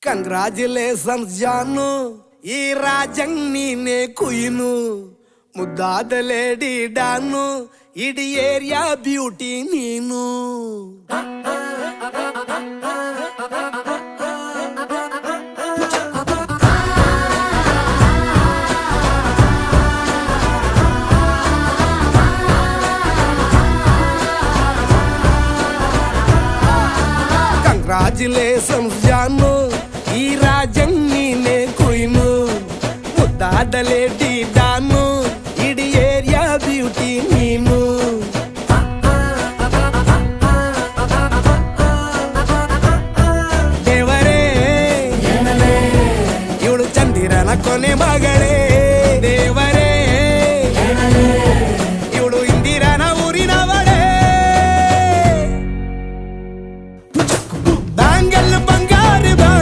Congratulations ಜಾನು, ಈ ರಾಜಂಗ್ ನೀನೆ ಕುಯ್ನು, ಮುದ್ದಾದ ಲೇಡಿ ಡಾನು, ಇಡೀ ಏರಿಯಾ ಬ್ಯೂಟಿ ನೀನು. ಕಂಗ್ರಾಚುಲೇಷನ್ಸ್ ಜಾನು, ಈ ರಾಜಂಗ್ ನೀನೆ ಕುಯ್ನು, ಮುದ್ದಾದ ಲೇಡಿ ಡಾನು, ಇಡೀ ಏರಿಯಾ ಬ್ಯೂಟಿ ನೀನು. ದೇವರೇ ಇವಳು ಚಂದಿರನ ಕೊನೆ ಮಗಳೇ,